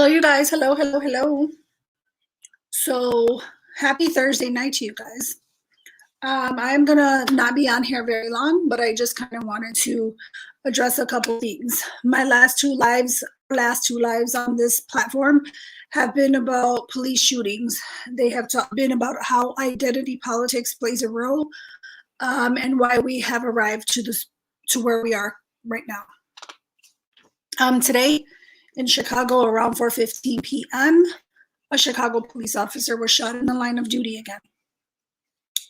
Hello, you guys. Hello, hello, hello. So happy Thursday night to you guys. I'm gonna not be on here very long, but I just kind of wanted to address a couple things. My last two lives on this platform have been about police shootings. They have been about how identity politics plays a role, and why we have arrived to where we are right now. Today in Chicago around 4:15 p.m., a Chicago police officer was shot in the line of duty again.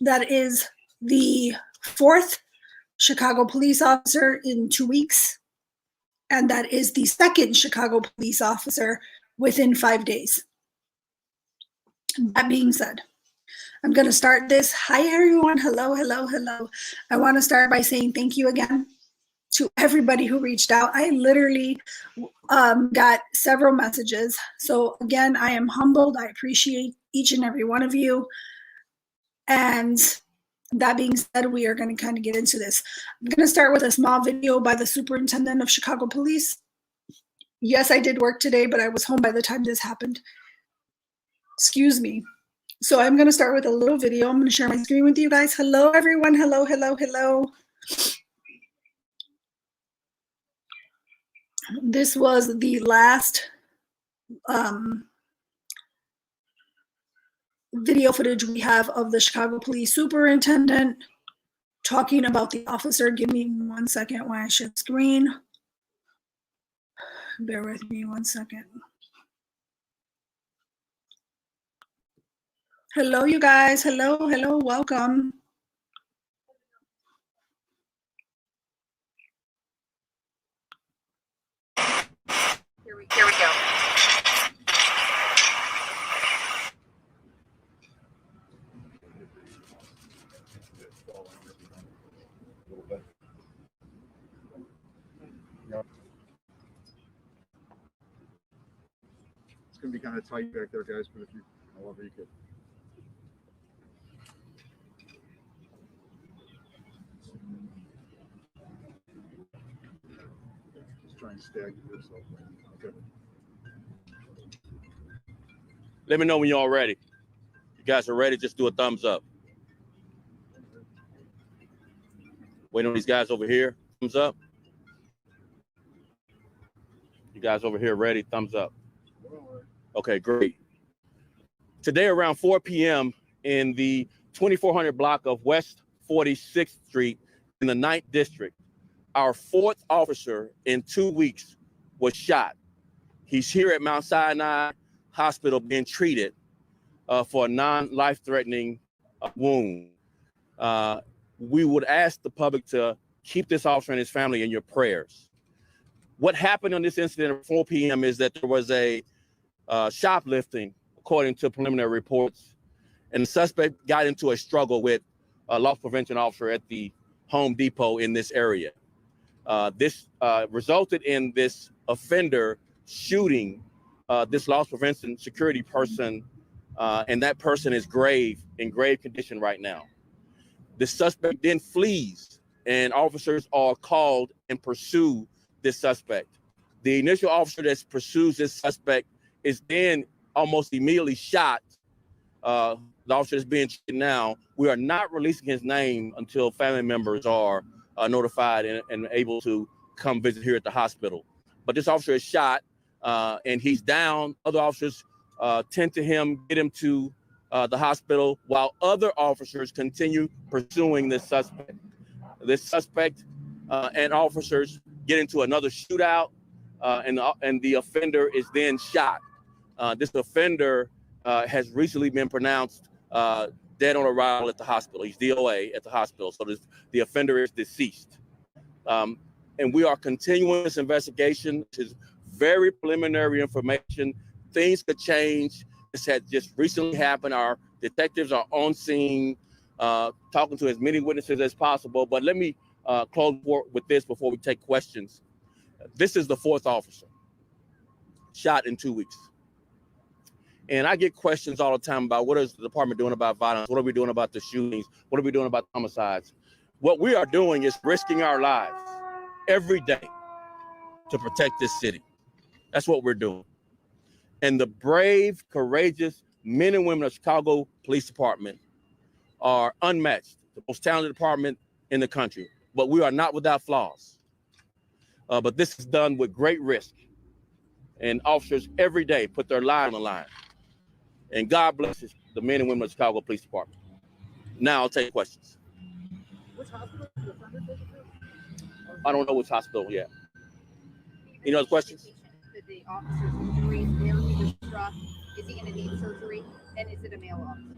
That is the fourth Chicago police officer in 2 weeks, and that is the second Chicago police officer within 5 days. That being said, I'm going to start this. Hi, everyone. Hello, hello, hello. I want to start by saying thank you again to everybody who reached out. I literally got several messages. So again, I am humbled. I appreciate each and every one of you. And that being said, we are going to kind of get into this. I'm going to start with a small video by the superintendent of Chicago Police. Yes, I did work today, but I was home by the time this happened. Excuse me. So I'm going to start with a little video. I'm going to share my screen with you guys. Hello, everyone. Hello, hello, hello. This was the last video footage we have of the Chicago Police Superintendent talking about the officer. Give me 1 second while I share the screen. Bear with me 1 second. Hello, you guys. Hello, hello, welcome. Here we go. It's going to be kind of tight back there, guys, but if you, however you could. Just try and stagger yourself. Okay. Let me know when you're all ready. You guys are ready, just do a thumbs up. Waiting on these guys over here. Thumbs up. You guys over here ready? Thumbs up. Okay, great. Today around 4 p.m. in the 2400 block of West 46th Street in the 9th District, our fourth officer in 2 weeks was shot. He's here at Mount Sinai Hospital being treated for a non-life-threatening wound. We would ask the public to keep this officer and his family in your prayers. What happened on this incident at 4 p.m. is that there was a shoplifting, according to preliminary reports, and the suspect got into a struggle with a loss prevention officer at the Home Depot in this area. This resulted in this offender shooting this loss prevention security person, and that person is in grave condition right now. The suspect then flees, and officers are called and pursue this suspect. The initial officer that pursues this suspect is then almost immediately shot. The officer is being treated now. We are not releasing his name until family members are notified and able to come visit here at the hospital. But this officer is shot, and he's down. Other officers tend to him, get him to the hospital, while other officers continue pursuing this suspect. This suspect and officers get into another shootout, and the offender is then shot. This offender has recently been pronounced dead on arrival at the hospital. He's DOA at the hospital, so the offender is deceased. And we are continuing this investigation. This is very preliminary information. Things could change. This had just recently happened. Our detectives are on scene, talking to as many witnesses as possible. But let me close with this before we take questions. This is the fourth officer shot in 2 weeks. And I get questions all the time about what is the department doing about violence? What are we doing about the shootings? What are we doing about homicides? What we are doing is risking our lives every day to protect this city. That's what we're doing. And the brave, courageous men and women of Chicago Police Department are unmatched, the most talented department in the country. But we are not without flaws. But this is done with great risk. And officers every day put their lives on the line. And God blesses the men and women of the Chicago Police Department. Now I'll take questions. Which hospital is the offender taken to? I don't know which hospital yet. Any other questions? Did the officer's injury barely struck? Is he going to need surgery? And is it a male officer?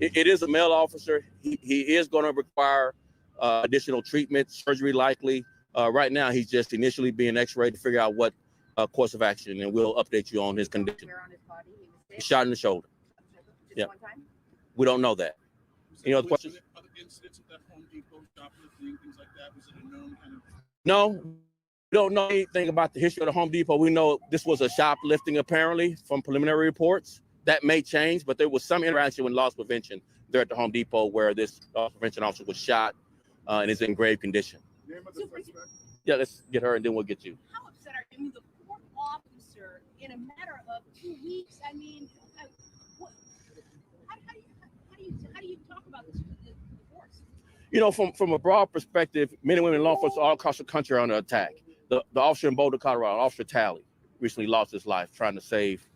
It is a male officer. He is going to require additional treatment, surgery likely. Right now, he's just initially being x-rayed to figure out what course of action, and we'll update you on his condition. Where on his body he was hit? He's shot in the shoulder. Just Yeah. one time? We don't know that. Any other questions? Other incidents at that Home Depot, shoplifting, things like that? Was it a known kind of? No, we don't know anything about the history of the Home Depot. We know this was a shoplifting apparently from preliminary reports. That may change, but there was some interaction with loss prevention there at the Home Depot where this loss prevention officer was shot and is in grave condition. Name of the suspect? Yeah, let's get her and then we'll get you. How upset are you? I mean, the fourth officer in a matter of 2 weeks. I mean, what, how do you talk about this, the force? You know, from a broad perspective, men and women in law enforcement all across the country are under attack. The officer in Boulder, Colorado, Officer Talley, recently lost his life trying to save.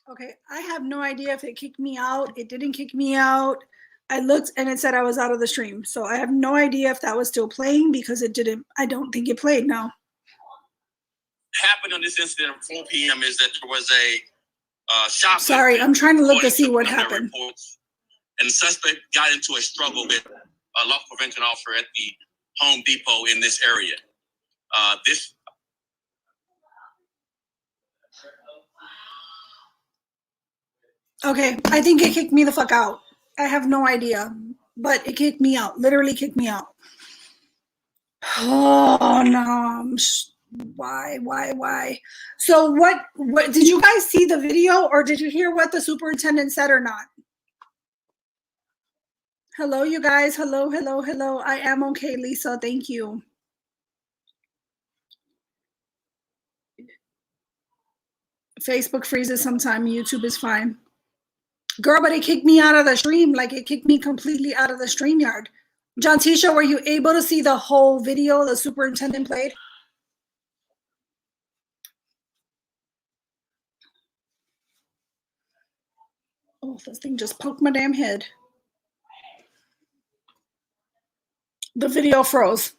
Okay, I have no idea if it kicked me out. It didn't kick me out. I looked and it said I was out of the stream. So I have no idea if that was still playing because it didn't. I don't think it played now. Happened on this incident at 4 p.m. is that there was a shop. Sorry, I'm trying to look to see what happened. Reports, and the suspect got into a struggle with a loss prevention officer at the Home Depot in this area. Okay, I think it kicked me the fuck out. I have no idea, but it kicked me out. Literally kicked me out. Oh no! Why? So what? Did you guys see the video, or did you hear what the superintendent said or not? Hello, you guys. Hello. I am okay, Lisa. Thank you. Facebook freezes sometime. YouTube is fine. Girl, but it kicked me out of the stream. Like, it kicked me completely out of the StreamYard. John Tisha, were you able to see the whole video the superintendent played? Oh, this thing just poked my damn head. The video froze.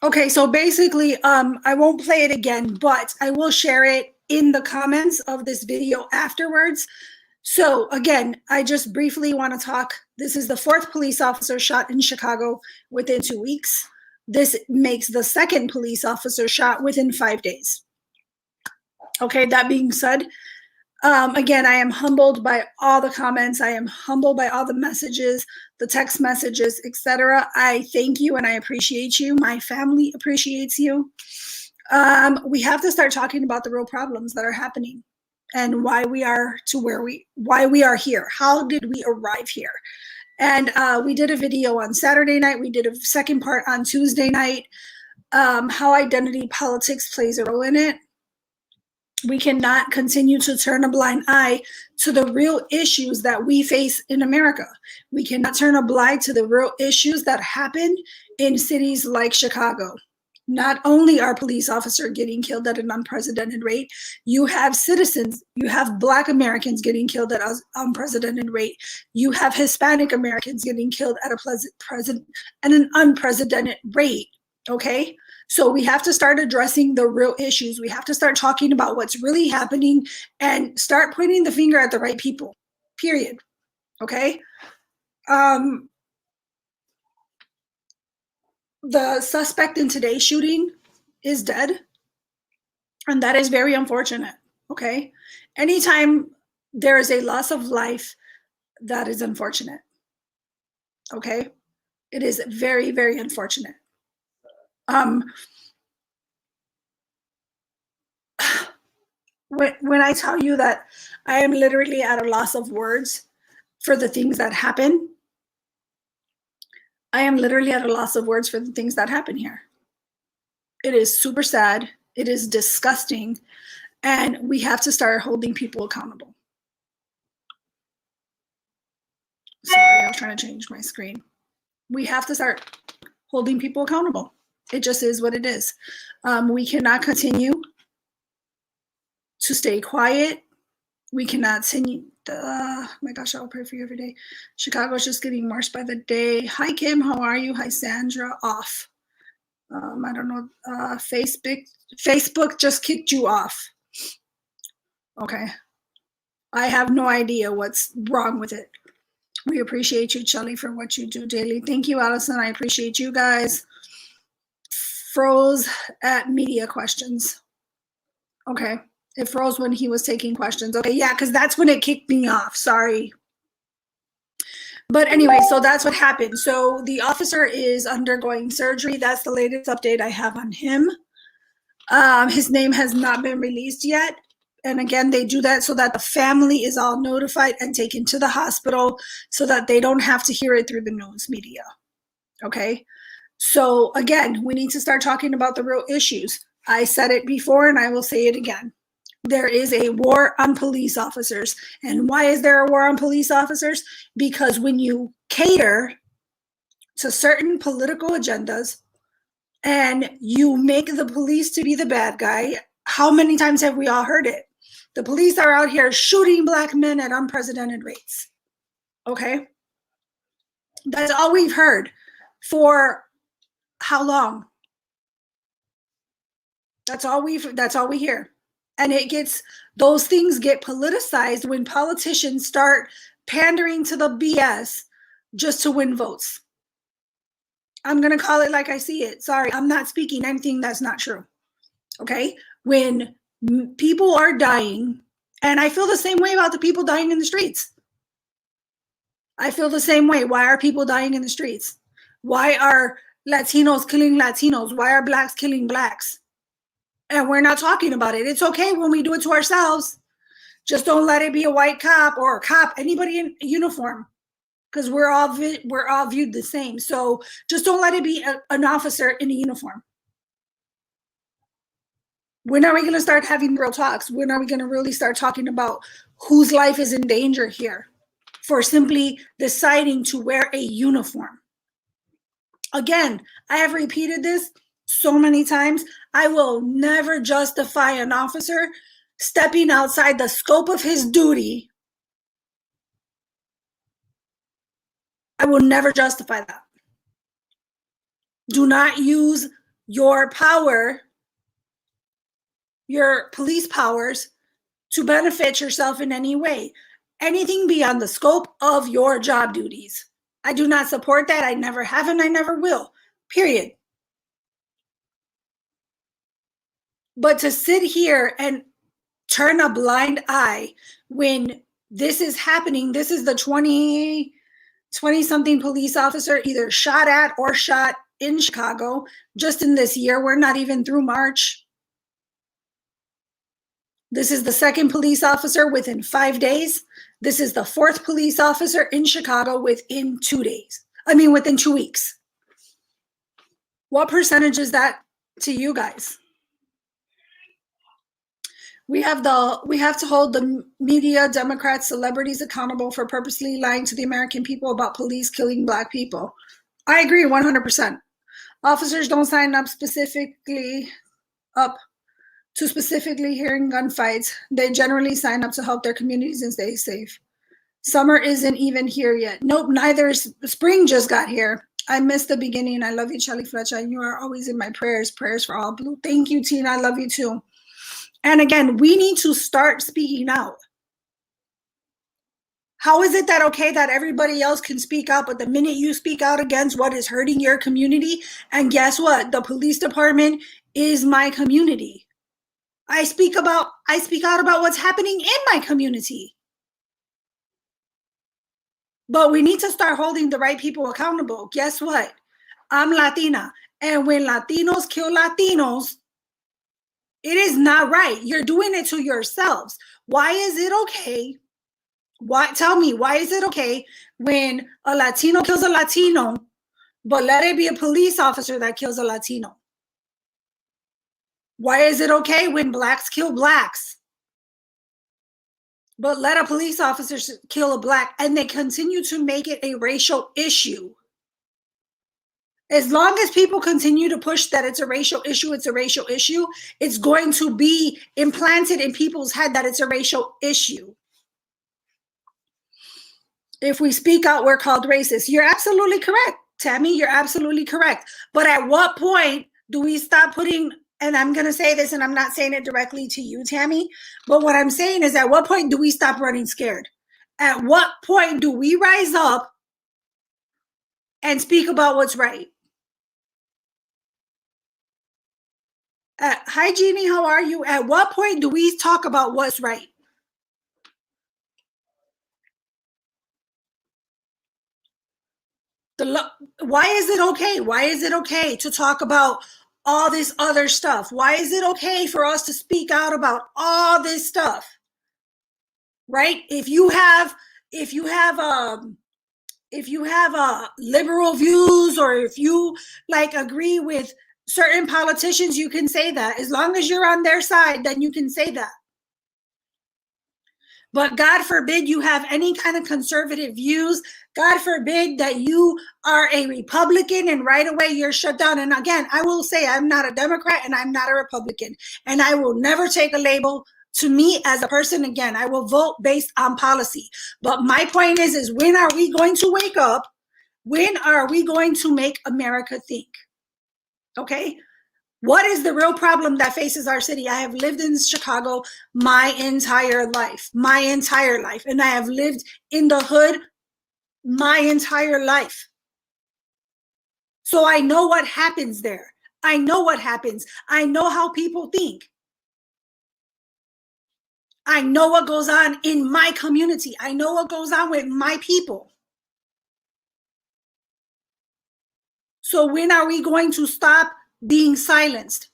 Okay, so basically, I won't play it again, but I will share it in the comments of this video afterwards. So again, I just briefly want to talk. This is the 4th police officer shot in Chicago within 2 weeks. This makes the 2nd police officer shot within 5 days. Okay, that being said, again, I am humbled by all the comments. I am humbled by all the messages, the text messages, etc. I thank you and I appreciate you. My family appreciates you. We have to start talking about the real problems that are happening and why we are to why we are here. How did we arrive here? And we did a video on Saturday night. We did a second part on Tuesday night, how identity politics plays a role in it. We cannot continue to turn a blind eye to the real issues that we face in America. We cannot turn a blind to the real issues that happen in cities like Chicago. Not only are police officers getting killed at an unprecedented rate, you have citizens, you have Black Americans getting killed at an unprecedented rate. You have Hispanic Americans getting killed at an unprecedented rate, okay? So we have to start addressing the real issues. We have to start talking about what's really happening and start pointing the finger at the right people, period, okay? The suspect in today's shooting is dead, and that is very unfortunate, okay? Anytime there is a loss of life, that is unfortunate, okay? It is very, very unfortunate. When I tell you that I am literally at a loss of words for the things that happen, I am literally at a loss of words for the things that happen here. It is super sad. It is disgusting. And we have to start holding people accountable. Sorry, I was trying to change my screen. We have to start holding people accountable. It just is what it is. We cannot continue to stay quiet. We cannot continue. My gosh, I'll pray for you every day. Chicago's just getting worse by the day. Hi, Kim. How are you? Hi, Sandra. Off. I don't know. Facebook just kicked you off. Okay. I have no idea what's wrong with it. We appreciate you, Shelly, for what you do daily. Thank you, Allison. I appreciate you guys. Froze at media questions. Okay. It froze when he was taking questions. Okay, yeah, because that's when it kicked me off. Sorry. But anyway, so that's what happened. So the officer is undergoing surgery. That's the latest update I have on him. His name has not been released yet. And again, they do that so that the family is all notified and taken to the hospital so that they don't have to hear it through the news media. Okay? So again, we need to start talking about the real issues. I said it before and I will say it again. There is a war on police officers. And why is there a war on police officers? Because when you cater to certain political agendas and you make the police to be the bad guy, how many times have we all heard it? The police are out here shooting Black men at unprecedented rates. Okay? That's all we've heard. For how long? That's all we hear. And those things get politicized when politicians start pandering to the BS just to win votes. I'm going to call it like I see it. Sorry, I'm not speaking anything that's not true. Okay? When people are dying, and I feel the same way about the people dying in the streets. I feel the same way. Why are people dying in the streets? Why are Latinos killing Latinos? Why are Blacks killing Blacks? And we're not talking about it. It's okay when we do it to ourselves. Just don't let it be a white cop or a cop, anybody in uniform, because we're all viewed the same. So just don't let it be an officer in a uniform. When are we going to start having real talks? When are we going to really start talking about whose life is in danger here for simply deciding to wear a uniform? Again, I have repeated this so many times. I will never justify an officer stepping outside the scope of his duty. I will never justify that. Do not use your power, your police powers, to benefit yourself in any way. Anything beyond the scope of your job duties. I do not support that. I never have and I never will. Period. But to sit here and turn a blind eye when this is happening, this is the 20-something police officer either shot at or shot in Chicago just in this year. We're not even through March. This is the second police officer within 5 days. This is the fourth police officer in Chicago within 2 days. Within 2 weeks. What percentage is that to you guys? We have to hold the media, Democrats, celebrities accountable for purposely lying to the American people about police killing Black people. I agree 100%. Officers don't sign up to specifically hearing gunfights. They generally sign up to help their communities and stay safe. Summer isn't even here yet. Nope, neither is spring. Just got here. I missed the beginning. I love you, Charlie Fletcher. You are always in my prayers. Prayers for all blue. Thank you, Tina. I love you too. And again, we need to start speaking out. How is it that okay that everybody else can speak out, but the minute you speak out against what is hurting your community, and guess what? The police department is my community. I speak out about what's happening in my community. But we need to start holding the right people accountable. Guess what? I'm Latina. And when Latinos kill Latinos, it is not right. You're doing it to yourselves. Why is it okay? Tell me, why is it okay when a Latino kills a Latino, but let it be a police officer that kills a Latino? Why is it okay when Blacks kill Blacks, but let a police officer kill a Black, and they continue to make it a racial issue? As long as people continue to push that it's a racial issue, it's going to be implanted in people's head that it's a racial issue. If we speak out, we're called racist. You're absolutely correct, Tammy. You're absolutely correct. But at what point do we stop putting, and I'm going to say this, and I'm not saying it directly to you, Tammy, but what I'm saying is, at what point do we stop running scared? At what point do we rise up and speak about what's right? Hi, Jeannie, how are you? At what point do we talk about what's right? Why is it okay? Why is it okay to talk about all this other stuff? Why is it okay for us to speak out about all this stuff? Right? If you have liberal views, or if you agree with certain politicians, you can say that. As long as you're on their side, then you can say that. But God forbid you have any kind of conservative views. God forbid that you are a Republican and right away you're shut down. And again, I will say I'm not a Democrat and I'm not a Republican. And I will never take a label to me as a person. Again, I will vote based on policy. But my point is when are we going to wake up? When are we going to make America think? Okay? What is the real problem that faces our city? I have lived in Chicago my entire life. And I have lived in the hood my entire life. So I know what happens there. I know what happens. I know how people think. I know what goes on in my community. I know what goes on with my people. So when are we going to stop being silenced?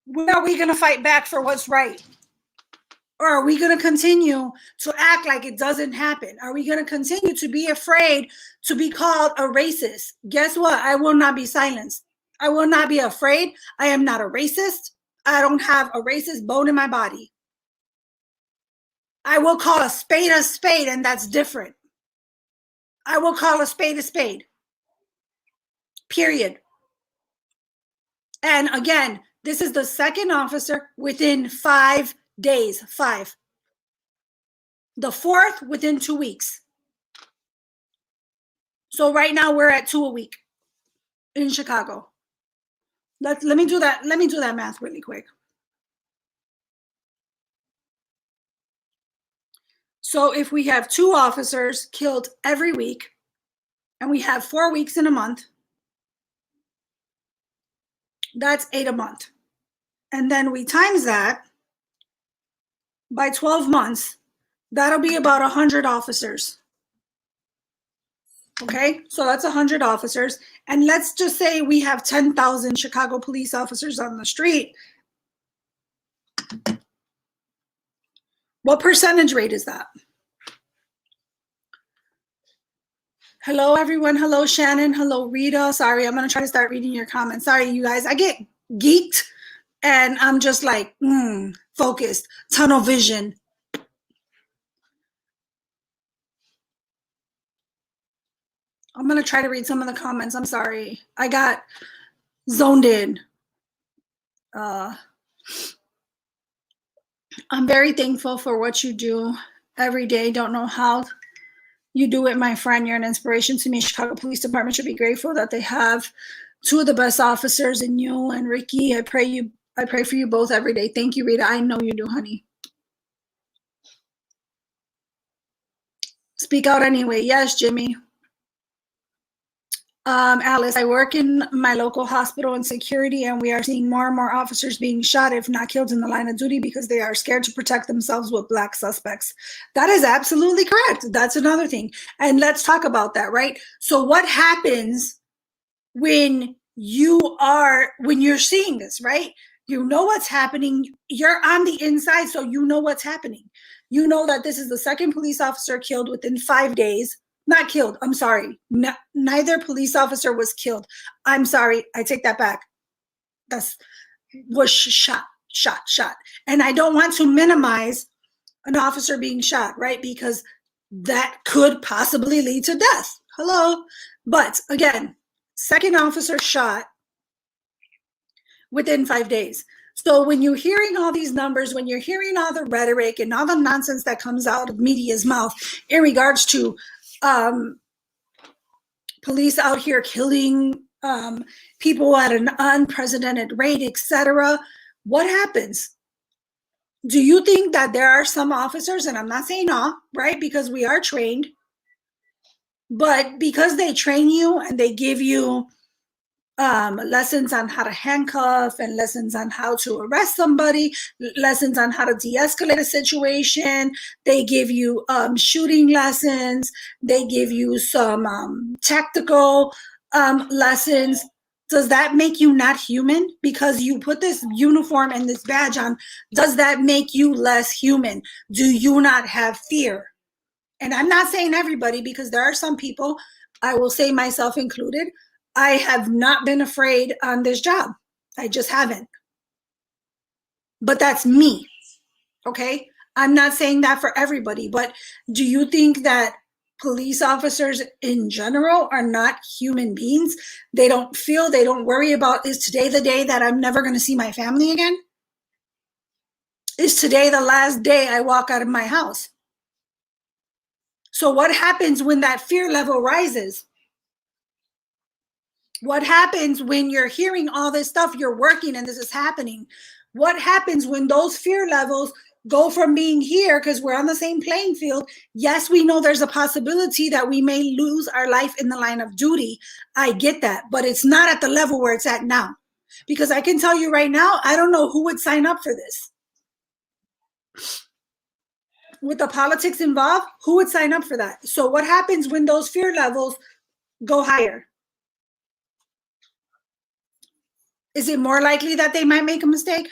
When are we going to fight back for what's right? Or are we going to continue to act like it doesn't happen? Are we going to continue to be afraid to be called a racist? Guess what? I will not be silenced. I will not be afraid. I am not a racist. I don't have a racist bone in my body. I will call a spade, and that's different. I will call a spade. Period. And again, this is the second officer within 5 days. 5. The fourth within 2 weeks. So right now we're at 2 a week in Chicago. Let me do that. Let me do that math really quick. So if we have 2 officers killed every week, and we have 4 weeks in a month, that's 8 a month. And then we times that by 12 months, that'll be about 100 officers. Okay, so that's 100 officers. And let's just say we have 10,000 Chicago police officers on the street. What percentage rate is that? Hello, everyone. Hello, Shannon. Hello, Rita. Sorry, I'm going to try to start reading your comments. Sorry, you guys. I get geeked and I'm just like, focused, tunnel vision. I'm going to try to read some of the comments. I'm sorry. I got zoned in. I'm very thankful for what you do every day. Don't know how you do it, my friend. You're an inspiration to me. Chicago Police Department should be grateful that they have 2 of the best officers in you and Ricky. I pray for you both every day. Thank you, Rita. I know you do, honey. Speak out anyway. Yes, Jimmy. Alice, I work in my local hospital in security, and we are seeing more and more officers being shot, if not killed, in the line of duty because they are scared to protect themselves with black suspects. That is absolutely correct. That's another thing. And let's talk about that, right? So what happens when you're seeing this, right? You know what's happening. You're on the inside, so you know what's happening. You know that this is the second police officer killed within 5 days. Not killed. I'm sorry. Neither police officer was killed. I'm sorry. I take that back. Was shot. And I don't want to minimize an officer being shot, right? Because that could possibly lead to death. Hello. But again, second officer shot within 5 days. So when you're hearing all these numbers, when you're hearing all the rhetoric and all the nonsense that comes out of media's mouth in regards to police out here killing people at an unprecedented rate, etc. What happens? Do you think that there are some officers, and I'm not saying all, right, because we are trained, but because they train you and they give you lessons on how to handcuff and lessons on how to arrest somebody, lessons on how to de-escalate a situation. They give you shooting lessons. They give you some tactical lessons. Does that make you not human? Because you put this uniform and this badge on, does that make you less human? Do you not have fear? And I'm not saying everybody, because there are some people, I will say myself included, I have not been afraid on this job. I just haven't. But that's me, okay? I'm not saying that for everybody, but do you think that police officers in general are not human beings? They don't feel, they don't worry about, is today the day that I'm never going to see my family again? Is today the last day I walk out of my house? So what happens when that fear level rises? What happens when you're hearing all this stuff, you're working and this is happening? What happens when those fear levels go from being here, because we're on the same playing field? Yes, we know there's a possibility that we may lose our life in the line of duty. I get that, but it's not at the level where it's at now. Because I can tell you right now, I don't know who would sign up for this. With the politics involved, who would sign up for that? So what happens when those fear levels go higher? Is it more likely that they might make a mistake?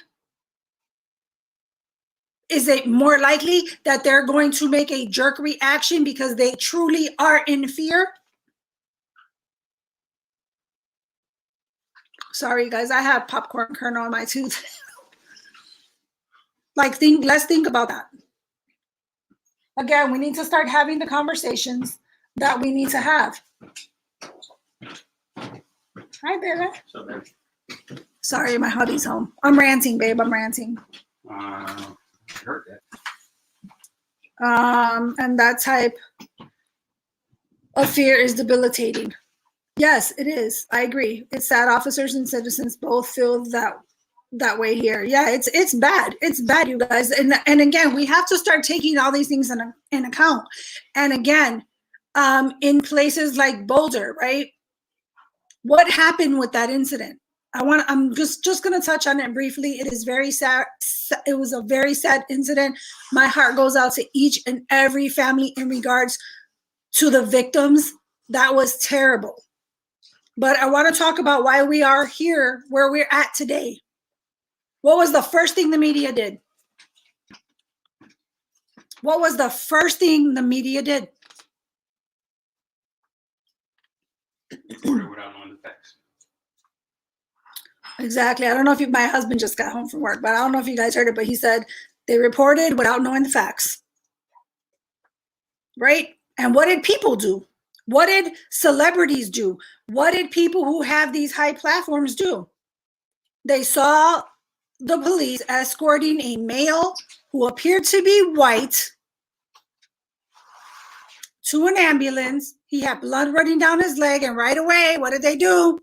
Is it more likely that they're going to make a jerk reaction because they truly are in fear? Sorry, guys. I have popcorn kernel on my tooth. Let's think about that. Again, we need to start having the conversations that we need to have. Hi, baby. So then, Sorry, my hubby's home. I'm ranting, babe. I'm ranting. I heard that. And that type of fear is debilitating. Yes, it is. I agree. It's sad officers and citizens both feel that way here. Yeah, it's bad. It's bad, you guys. And again, we have to start taking all these things in account. And again, in places like Boulder, right? What happened with that incident? I'm just going to touch on it briefly. It is very sad. It was a very sad incident. My heart goes out to each and every family in regards to the victims. That was terrible. But I want to talk about why we are here where we're at today. What was the first thing the media did? What was the first thing the media did? Reported without knowing the facts. Exactly. I don't know if my husband just got home from work, but I don't know if you guys heard it, but he said they reported without knowing the facts. Right? And what did people do? What did celebrities do? What did people who have these high platforms do? They saw the police escorting a male who appeared to be white to an ambulance. He had blood running down his leg, and right away, what did they do?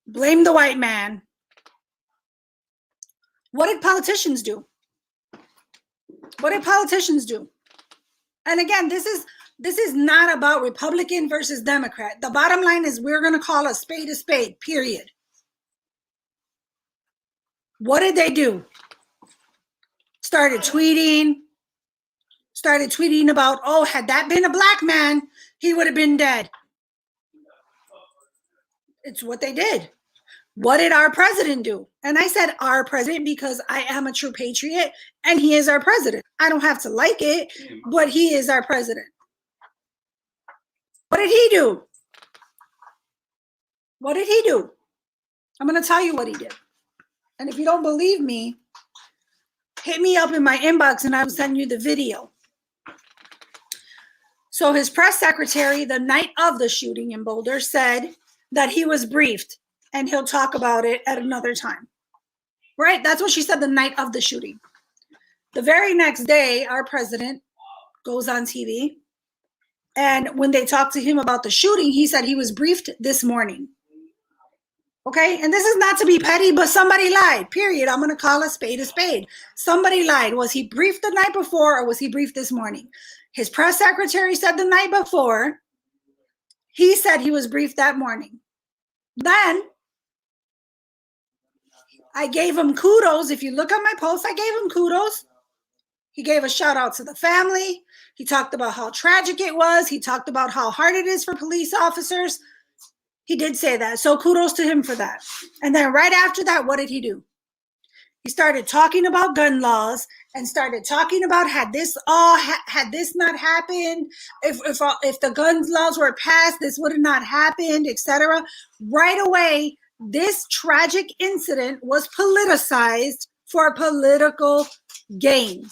Blame the white man. What did politicians do? What did politicians do? And again, this is not about Republican versus Democrat. The bottom line is we're going to call a spade, period. What did they do? Started tweeting about, oh, had that been a black man, he would have been dead. It's what they did. What did our president do? And I said our president because I am a true patriot and he is our president. I don't have to like it, but he is our president. What did he do? What did he do? I'm going to tell you what he did. And if you don't believe me, hit me up in my inbox and I will send you the video. So his press secretary, the night of the shooting in Boulder, said that he was briefed and he'll talk about it at another time. Right? That's what she said the night of the shooting. The very next day, our president goes on TV. And when they talked to him about the shooting, he said he was briefed this morning. Okay? And this is not to be petty, but somebody lied, period. I'm going to call a spade a spade. Somebody lied. Was he briefed the night before or was he briefed this morning? His press secretary said the night before. He said he was briefed that morning. Then I gave him kudos. If you look at my post, I gave him kudos. He gave a shout out to the family. He talked about how tragic it was. He talked about how hard it is for police officers. He did say that. So kudos to him for that. And then right after that, what did he do? He started talking about gun laws and started talking about had this not happened, if the gun laws were passed, this would have not happened, etc. Right away, this tragic incident was politicized for political gain.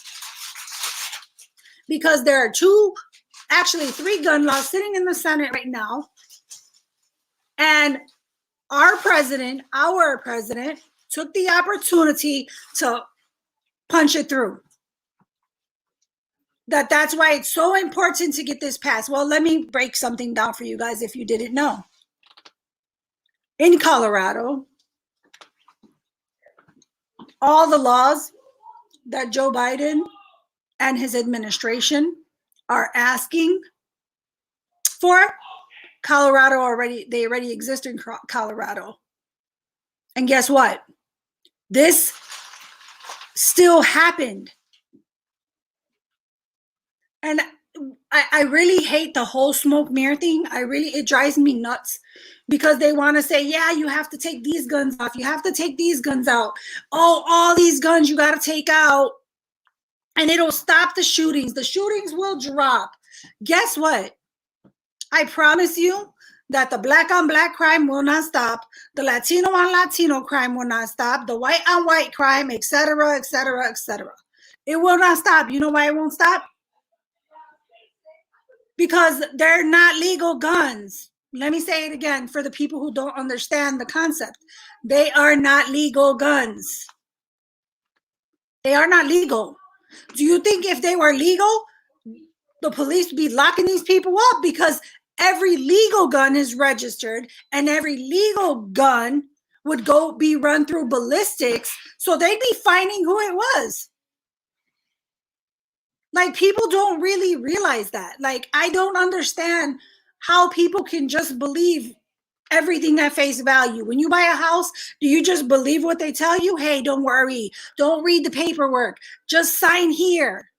Because there are three gun laws sitting in the Senate right now. And our president took the opportunity to punch it through. That's why it's so important to get this passed. Well, let me break something down for you guys if you didn't know. In Colorado, all the laws that Joe Biden and his administration are asking for, Colorado already exist in Colorado. And guess what? This still happened. And I really hate the whole smoke mirror thing. It drives me nuts because they want to say, yeah, you have to take these guns off. You have to take these guns out. Oh, all these guns you got to take out. And it'll stop the shootings. The shootings will drop. Guess what? I promise you, that the black on black crime will not stop, the Latino on Latino crime will not stop, the white on white crime, etc., etc., etc. It will not stop. You know why it won't stop? Because they're not legal guns. Let me say it again for the people who don't understand the concept. They are not legal guns. They are not legal. Do you think if they were legal, the police would be locking these people up? Because every legal gun is registered and every legal gun would be run through ballistics, so they'd be finding who it was. Like, people don't really realize that. Like, I don't understand how people can just believe everything at face value. When you buy a house, do you just believe what they tell you? Hey, don't worry. Don't read the paperwork. Just sign here.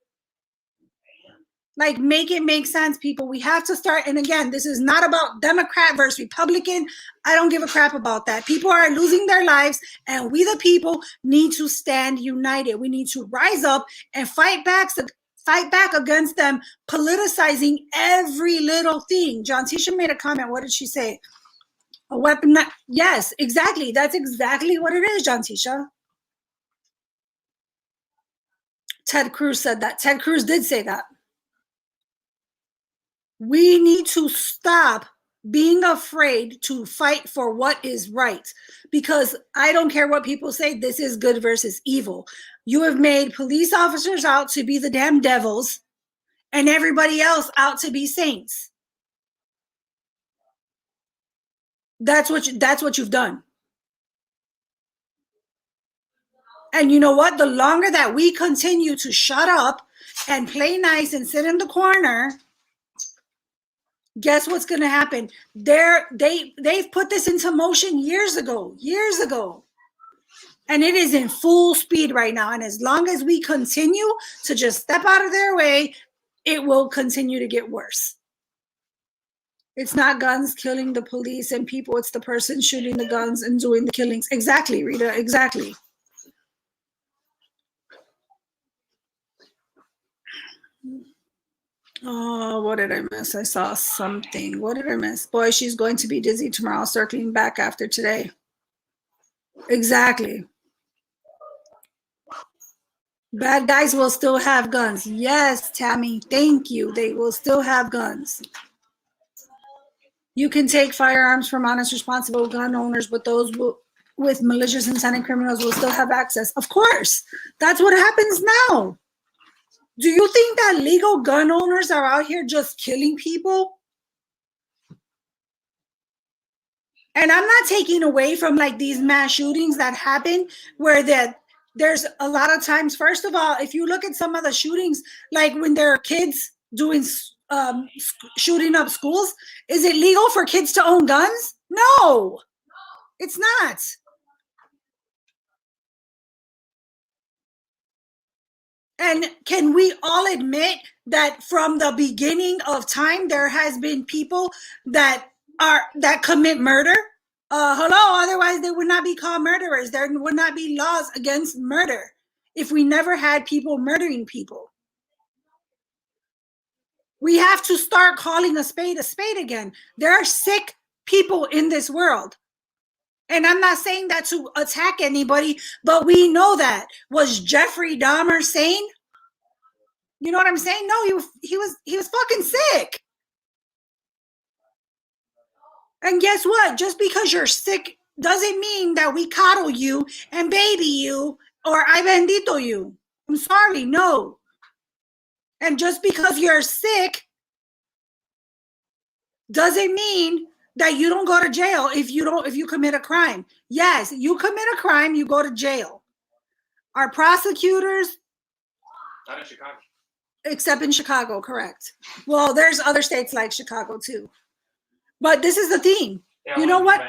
Like, make it make sense, people. We have to start. And again, this is not about Democrat versus Republican. I don't give a crap about that. People are losing their lives, and we, the people, need to stand united. We need to rise up and fight back against them politicizing every little thing. John Tisha made a comment. What did she say? A weapon? Yes, exactly. That's exactly what it is, John Tisha. Ted Cruz said that. Ted Cruz did say that. We need to stop being afraid to fight for what is right, because I don't care what people say. This is good versus evil. You have made police officers out to be the damn devils and everybody else out to be saints. That's what you've done. And you know what? The longer that we continue to shut up and play nice and sit in the corner, guess what's going to happen? They've put this into motion years ago. And it is in full speed right now. And as long as we continue to just step out of their way, it will continue to get worse. It's not guns killing the police and people. It's the person shooting the guns and doing the killings. Exactly, Rita. Exactly. Oh, what did I miss? I saw something. What did I miss? Boy, she's going to be dizzy tomorrow, circling back after today. Exactly. Bad guys will still have guns. Yes, Tammy, thank you. They will still have guns. You can take firearms from honest, responsible gun owners, but those with malicious intent and criminals will still have access. Of course. That's what happens now. Do you think that legal gun owners are out here just killing people? And I'm not taking away from like these mass shootings that happen where there's a lot of times, first of all, if you look at some of the shootings, like when there are kids doing shooting up schools, is it legal for kids to own guns? No, it's not. And can we all admit that from the beginning of time, there has been people that commit murder? Hello, otherwise they would not be called murderers. There would not be laws against murder if we never had people murdering people. We have to start calling a spade again. There are sick people in this world. And I'm not saying that to attack anybody, but we know that. Was Jeffrey Dahmer sane? You know what I'm saying? No, he was fucking sick. And guess what? Just because you're sick doesn't mean that we coddle you and baby you or I bendito you. I'm sorry, no. And just because you're sick doesn't mean that you don't go to jail if you commit a crime. Yes, you commit a crime, you go to jail. Our prosecutors, not in Chicago. Except in Chicago, correct. Well, there's other states like Chicago too. But this is the thing. Yeah, you know what?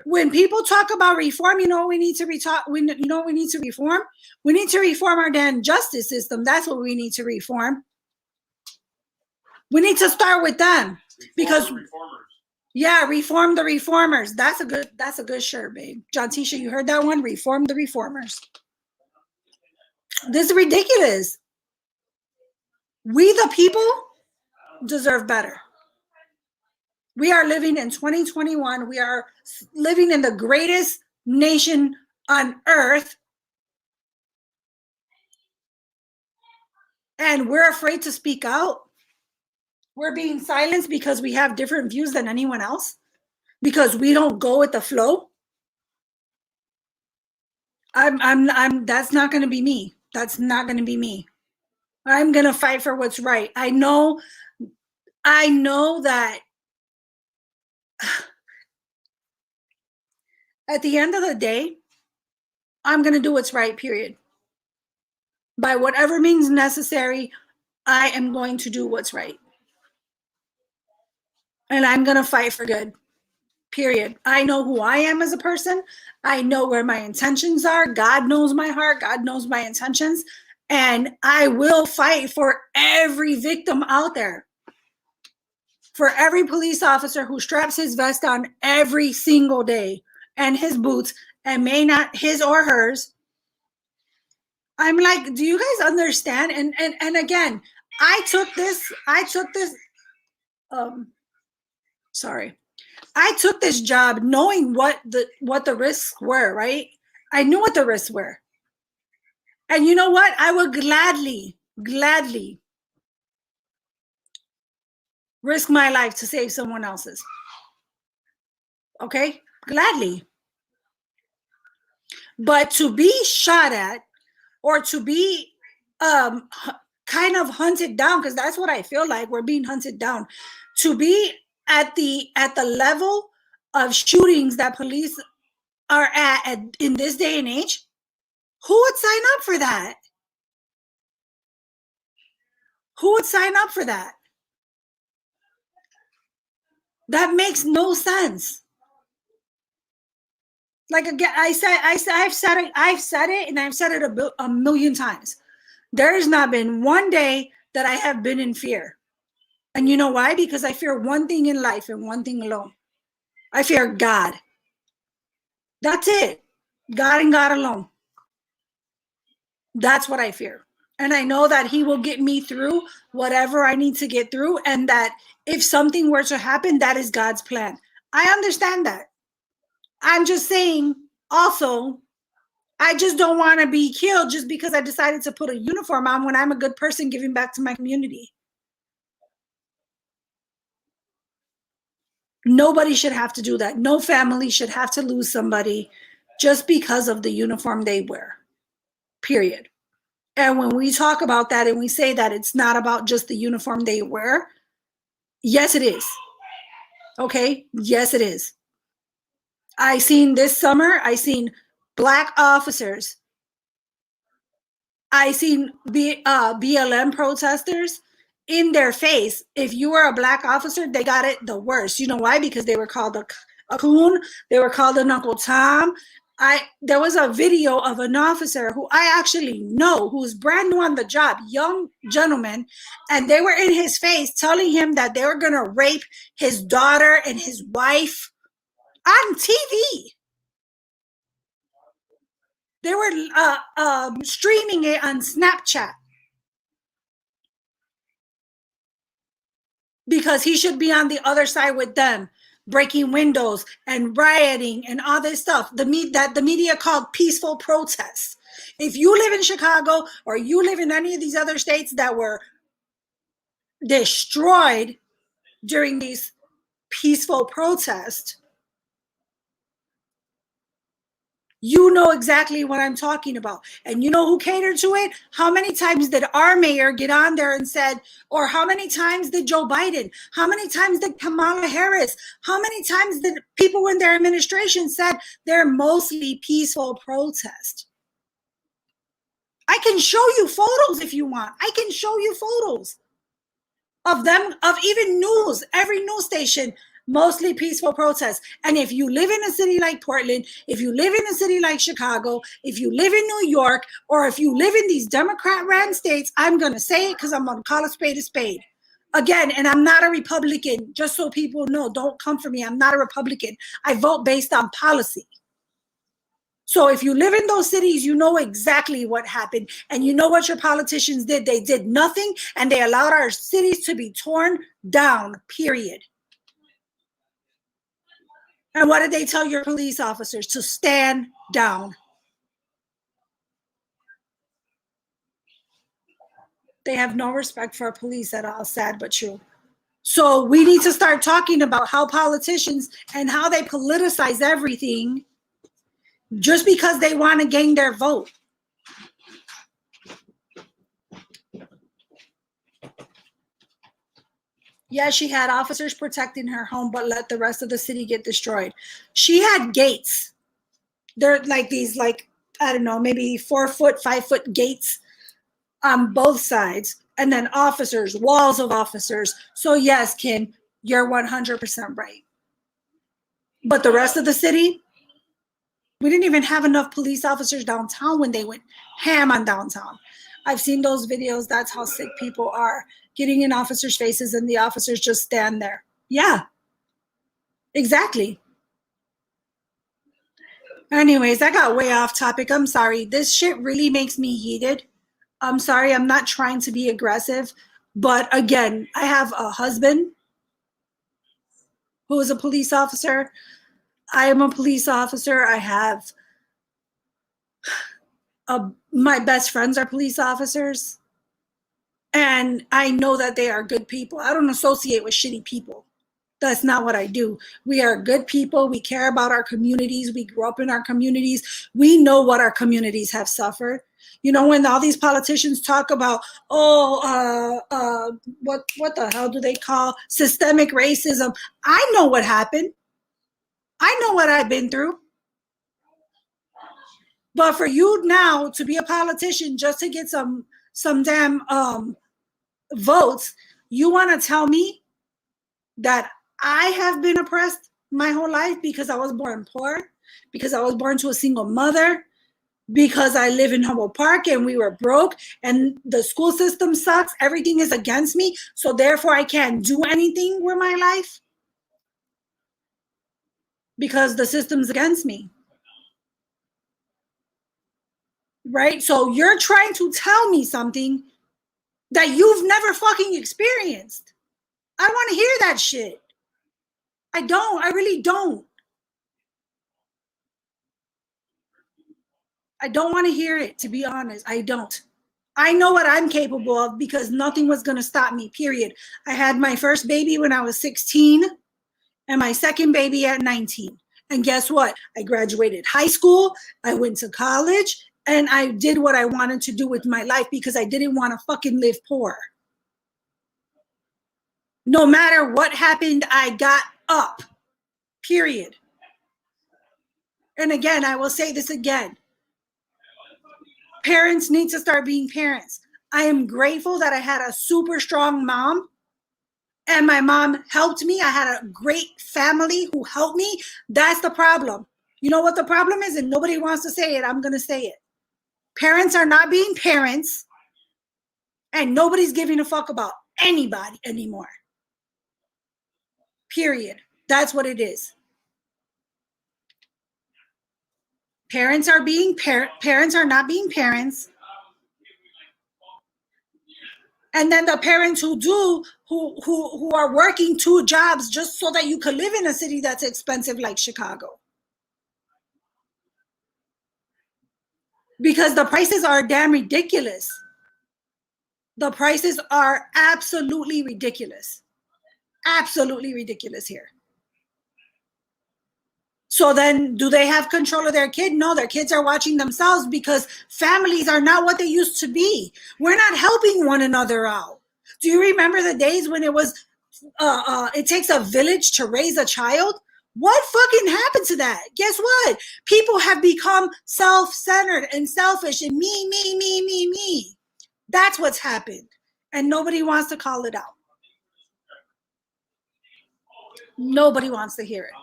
When people talk about reform, you know what we need to we need to reform? We need to reform our damn justice system. That's what we need to reform. We need to start with them. Because reform the reformers. That's a good shirt, babe. John Tisha, you heard that one? Reform the reformers. This is ridiculous. We the people deserve better. We are living in 2021. We are living in the greatest nation on earth. And we're afraid to speak out. We're being silenced because we have different views than anyone else, because we don't go with the flow. That's not going to be me. That's not going to be me. I'm going to fight for what's right. I know that at the end of the day, I'm going to do what's right, period. By whatever means necessary, I am going to do what's right. And I'm going to fight for good, period. I know who I am as a person. I know where my intentions are. God knows my heart. God knows my intentions. And I will fight for every victim out there. For every police officer who straps his vest on every single day and his boots and may not his or hers. I'm like, do you guys understand? And again, I took this job knowing what the risks were, right? I knew what the risks were. And you know what? I would gladly risk my life to save someone else's. Okay? Gladly. But to be shot at or to be kind of hunted down, because that's what I feel like, we're being hunted down. To be at the level of shootings that police are at in this day and age, who would sign up for that? Who would sign up for that? That makes no sense. Like again, I've said it, and I've said it a million times. There has not been one day that I have been in fear. And you know why? Because I fear one thing in life and one thing alone. I fear God. That's it. God and God alone. That's what I fear. And I know that he will get me through whatever I need to get through. And that if something were to happen, that is God's plan. I understand that. I'm just saying also, I just don't want to be killed just because I decided to put a uniform on when I'm a good person giving back to my community. Nobody should have to do that. No family should have to lose somebody just because of the uniform they wear. Period. And when we talk about that and we say that it's not about just the uniform they wear, yes, it is. Okay? Yes, it is. I seen this summer, I seen Black officers. I seen BLM protesters in their face. If you were a Black officer, they got it the worst. You know why? Because they were called a coon. They were called an Uncle Tom. There was a video of an officer who I actually know, who's brand new on the job, young gentleman, and they were in his face telling him that they were going to rape his daughter and his wife on TV. They were streaming it on Snapchat because he should be on the other side with them, breaking windows and rioting and all this stuff. The media called peaceful protests. If you live in Chicago or you live in any of these other states that were destroyed during these peaceful protests, you know exactly what I'm talking about. And you know who catered to it? How many times did our mayor get on there and said, or how many times did Joe Biden? How many times did Kamala Harris? How many times did people in their administration said they're mostly peaceful protest? I can show you photos if you want. I can show you photos of them, of even news, every news station, mostly peaceful protests. And if you live in a city like Portland, if you live in a city like Chicago, if you live in New York, or if you live in these Democrat-ran states, I'm going to say it because I'm going to call a spade a spade. Again, and I'm not a Republican, just so people know, don't come for me. I'm not a Republican. I vote based on policy. So if you live in those cities, you know exactly what happened, and you know what your politicians did. They did nothing, and they allowed our cities to be torn down, period. And what did they tell your police officers? To stand down. They have no respect for police at all, sad but true. So we need to start talking about how politicians and how they politicize everything just because they want to gain their vote. Yeah, she had officers protecting her home, but let the rest of the city get destroyed. She had gates. They're like these, like, I don't know, maybe 4 foot, 5 foot gates on both sides. And then officers, walls of officers. So yes, Kim, you're 100% right. But the rest of the city, we didn't even have enough police officers downtown when they went ham on downtown. I've seen those videos. That's how sick people are, getting in officers' faces and the officers just stand there. Yeah, exactly. Anyways, I got way off topic. I'm sorry. This shit really makes me heated. I'm sorry. I'm not trying to be aggressive. But again, I have a husband who is a police officer. I am a police officer. I have my best friends are police officers. And I know that they are good people. I don't associate with shitty people. That's not what I do. We are good people. We care about our communities. We grew up in our communities. We know what our communities have suffered. You know, when all these politicians talk about, what the hell do they call systemic racism? I know what happened. I know what I've been through. But for you now to be a politician just to get some damn votes, you want to tell me that I have been oppressed my whole life because I was born poor, because I was born to a single mother, because I live in Humboldt Park and we were broke and the school system sucks, everything is against me, so therefore I can't do anything with my life because the system's against me. Right? So you're trying to tell me something that you've never fucking experienced. I want to hear that shit. I don't. I really don't. I don't want to hear it, to be honest. I don't. I know what I'm capable of because nothing was going to stop me, period. I had my first baby when I was 16 and my second baby at 19. And guess what? I graduated high school. I went to college. And I did what I wanted to do with my life because I didn't want to fucking live poor. No matter what happened, I got up, period. And again, I will say this again. Parents need to start being parents. I am grateful that I had a super strong mom and my mom helped me. I had a great family who helped me. That's the problem. You know what the problem is? And nobody wants to say it. I'm going to say it. Parents are not being parents, and nobody's giving a fuck about anybody anymore. Period. That's what it is. Parents are not being parents. And then the parents who are working 2 jobs just so that you could live in a city that's expensive like Chicago. Because the prices are damn ridiculous. The prices are absolutely ridiculous. Absolutely ridiculous here. So then do they have control of their kid? No, their kids are watching themselves because families are not what they used to be. We're not helping one another out. Do you remember the days when it was, it takes a village to raise a child? What fucking happened to that? Guess what? People have become self-centered and selfish and me. That's what's happened. And nobody wants to call it out. Nobody wants to hear it.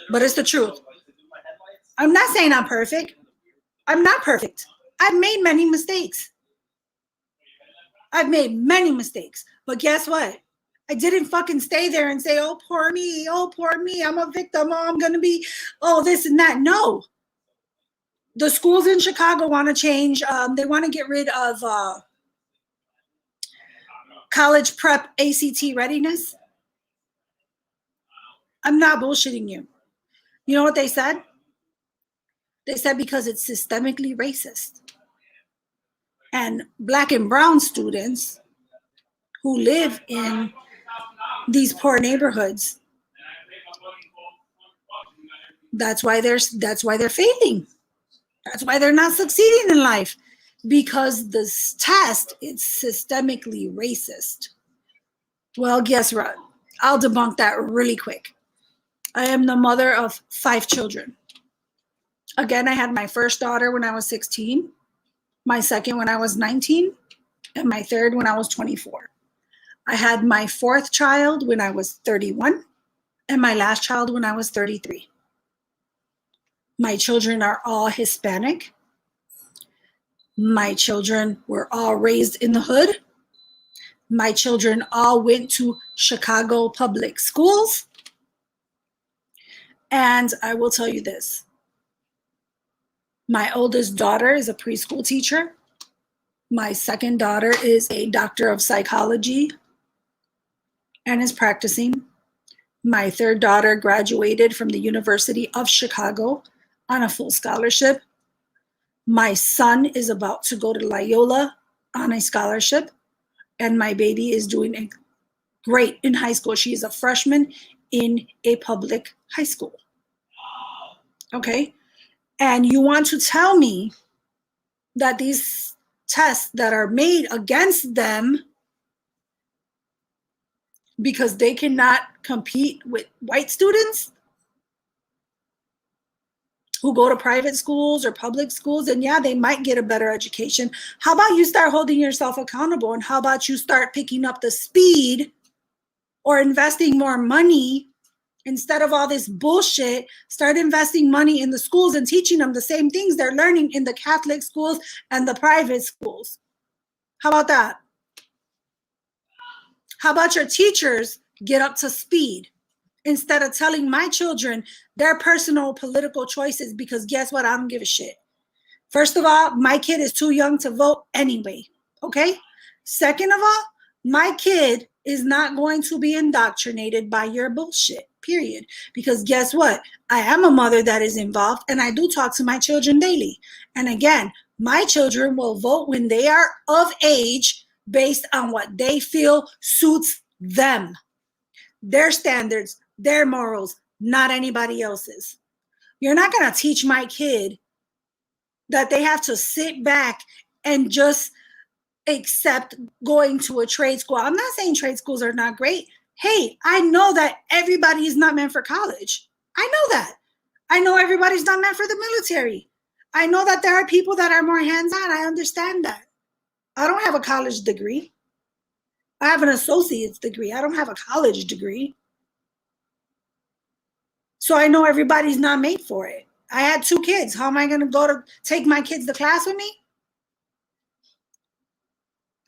But it's the truth. I'm not saying I'm perfect. I'm not perfect. I've made many mistakes. But guess what? I didn't fucking stay there and say, oh, poor me, I'm a victim, oh, I'm going to be, oh, this and that. No. The schools in Chicago want to change. They want to get rid of college prep ACT readiness. I'm not bullshitting you. You know what they said? They said because it's systemically racist. And Black and brown students who live in these poor neighborhoods, that's why they're failing. That's why they're not succeeding in life, because this test is systemically racist. Well, guess what? I'll debunk that really quick. I am the mother of 5 children. Again, I had my first daughter when I was 16, my second when I was 19, and my third when I was 24. I had my 4th child when I was 31, and my last child when I was 33. My children are all Hispanic. My children were all raised in the hood. My children all went to Chicago public schools. And I will tell you this. My oldest daughter is a preschool teacher. My second daughter is a doctor of psychology and is practicing. My third daughter graduated from the University of Chicago on a full scholarship. My son is about to go to Loyola on a scholarship. And my baby is doing great in high school. She is a freshman in a public high school. Okay? And you want to tell me that these tests that are made against them because they cannot compete with white students who go to private schools or public schools, and yeah, they might get a better education. How about you start holding yourself accountable, and how about you start picking up the speed or investing more money instead of all this bullshit? Start investing money in the schools and teaching them the same things they're learning in the Catholic schools and the private schools. How about that? How about your teachers get up to speed instead of telling my children their personal political choices? Because guess what? I don't give a shit. First of all, my kid is too young to vote anyway, okay? Second of all, my kid is not going to be indoctrinated by your bullshit, period. Because guess what? I am a mother that is involved, and I do talk to my children daily. And again, my children will vote when they are of age based on what they feel suits them. Their standards, their morals, not anybody else's. You're not going to teach my kid that they have to sit back and just accept going to a trade school. I'm not saying trade schools are not great. Hey, I know that everybody is not meant for college. I know that. I know everybody's not meant for the military. I know that there are people that are more hands-on. I understand that. I don't have a college degree. I have an associate's degree. I don't have a college degree. So I know everybody's not made for it. I had 2 kids. How am I going to go to take my kids to class with me?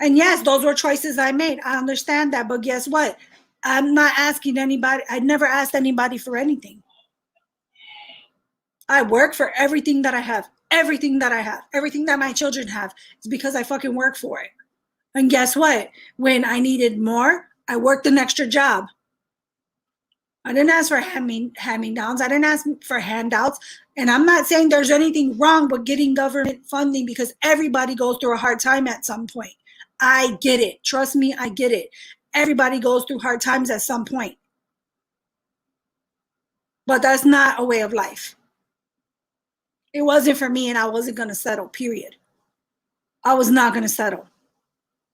And yes, those were choices I made. I understand that. But guess what? I'm not asking anybody. I never asked anybody for anything. I work for everything that I have. Everything that I have. Everything that my children have. It's because I fucking work for it. And guess what? When I needed more, I worked an extra job. I didn't ask for hand-me-downs. I didn't ask for handouts. And I'm not saying there's anything wrong with getting government funding, because everybody goes through a hard time at some point. I get it. Trust me, I get it. Everybody goes through hard times at some point. But that's not a way of life. It wasn't for me, and I wasn't going to settle, period. I was not going to settle.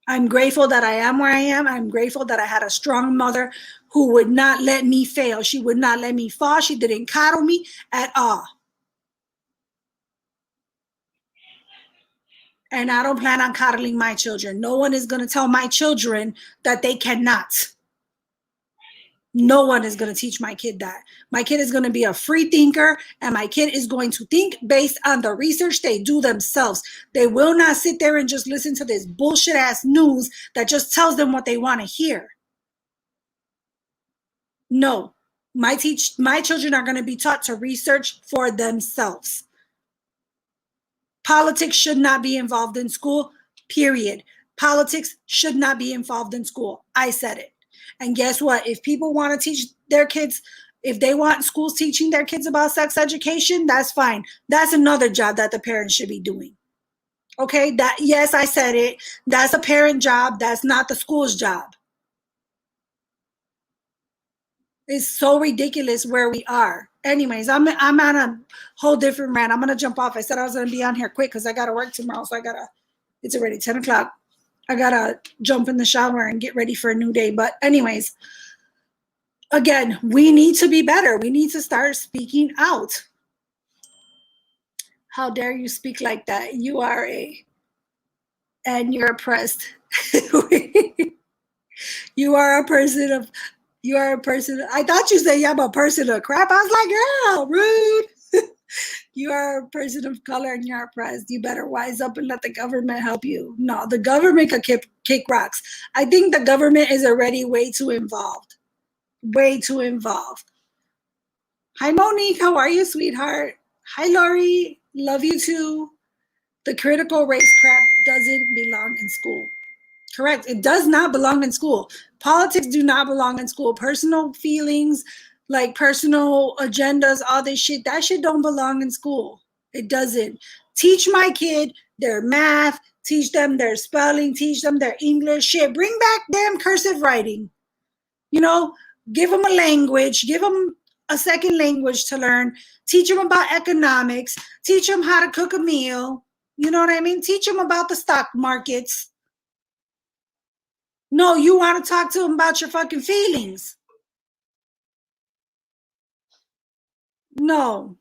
I'm grateful that I am where I am. I'm grateful that I had a strong mother who would not let me fail. She would not let me fall. She didn't coddle me at all. And I don't plan on coddling my children. No one is going to tell my children that they cannot. No one is going to teach my kid that. My kid is going to be a free thinker, and my kid is going to think based on the research they do themselves. They will not sit there and just listen to this bullshit ass news that just tells them what they want to hear. No, my children are going to be taught to research for themselves. Politics should not be involved in school, period. Politics should not be involved in school. I said it. And guess what? If people want to teach their kids If they want schools teaching their kids about sex education, that's fine. That's another job that the parents should be doing. Okay, that, yes, I said it. That's a parent job. That's not the school's job. It's so ridiculous where we are. Anyways, I'm on a whole different rant. I'm gonna jump off. I said I was gonna be on here quick because I gotta work tomorrow. So it's already 10 o'clock. I gotta jump in the shower and get ready for a new day. But anyways, again, we need to be better. We need to start speaking out. How dare you speak like that? You are and you're oppressed. You are a person of, I thought you said, yeah, I'm a person of crap. I was like, girl, rude. You are a person of color and you're oppressed. You better wise up and let the government help you. No, the government could kick rocks. I think the government is already way too involved. Way too involved. Hi, Monique. How are you, sweetheart? Hi, Lori. Love you too. The critical race crap doesn't belong in school. Correct. It does not belong in school. Politics do not belong in school. Personal feelings, like personal agendas, all this shit, that shit don't belong in school. It doesn't. Teach my kid their math, teach them their spelling, teach them their English shit. Bring back damn cursive writing. You know, give them a language, give them a second language to learn, teach them about economics, teach them how to cook a meal. You know what I mean? Teach them about the stock markets. No, you want to talk to them about your fucking feelings. No.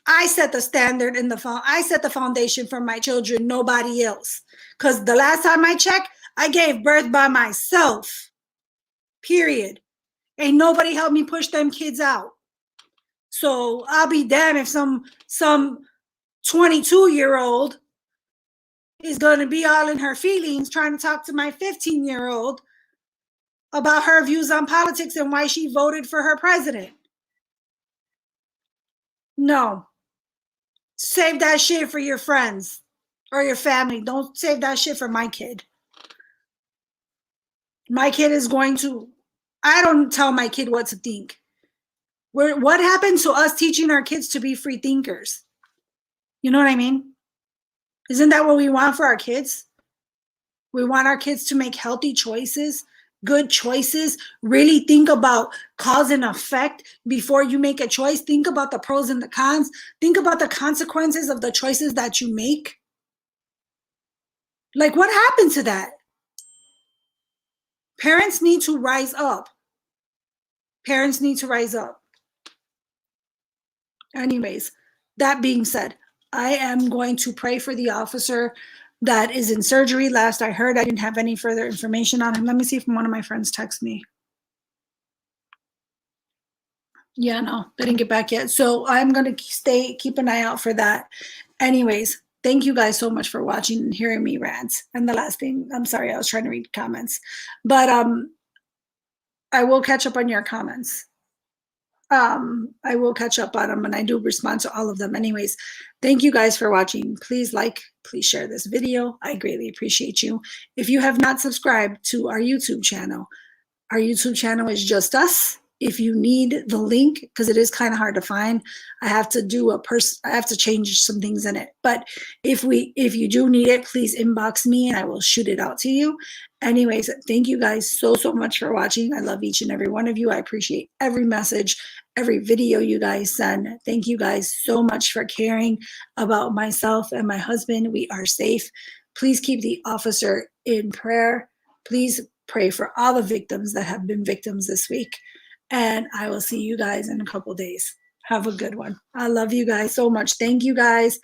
I set the standard in I set the foundation for my children, nobody else. Because the last time I checked, I gave birth by myself. Period. Ain't nobody helped me push them kids out. So I'll be damned if some 22-year-old is going to be all in her feelings trying to talk to my 15-year-old about her views on politics and why she voted for her president. No. Save that shit for your friends or your family. Don't save that shit for my kid. My kid is going to, I don't tell my kid what to think. What happened to us teaching our kids to be free thinkers? You know what I mean? Isn't that what we want for our kids? We want our kids to make healthy choices, good choices, really think about cause and effect before you make a choice. Think about the pros and the cons. Think about the consequences of the choices that you make. Like, what happened to that? Parents need to rise up. Parents need to rise up. Anyways, that being said, I am going to pray for the officer that is in surgery. Last I heard, I didn't have any further information on him. Let me see if one of my friends texts me. Yeah, no, they didn't get back yet. So I'm going to keep an eye out for that. Anyways, thank you guys so much for watching and hearing me rant. And the last thing, I'm sorry, I was trying to read comments. But I will catch up on your comments. I will catch up on them, and I do respond to all of them. Anyways, thank you guys for watching. Please like, please share this video. I greatly appreciate you. If you have not subscribed to our YouTube channel is just us. If you need the link, because it is kind of hard to find, I have to change some things in it. But if you do need it, please inbox me and I will shoot it out to you. Anyways, thank you guys so much for watching. I love each and every one of you. I appreciate every message, every video you guys send. Thank you guys so much for caring about myself and my husband. We are safe. Please keep the officer in prayer. Please pray for all the victims that have been victims this week. And I will see you guys in a couple days. Have a good one. I love you guys so much. Thank you guys.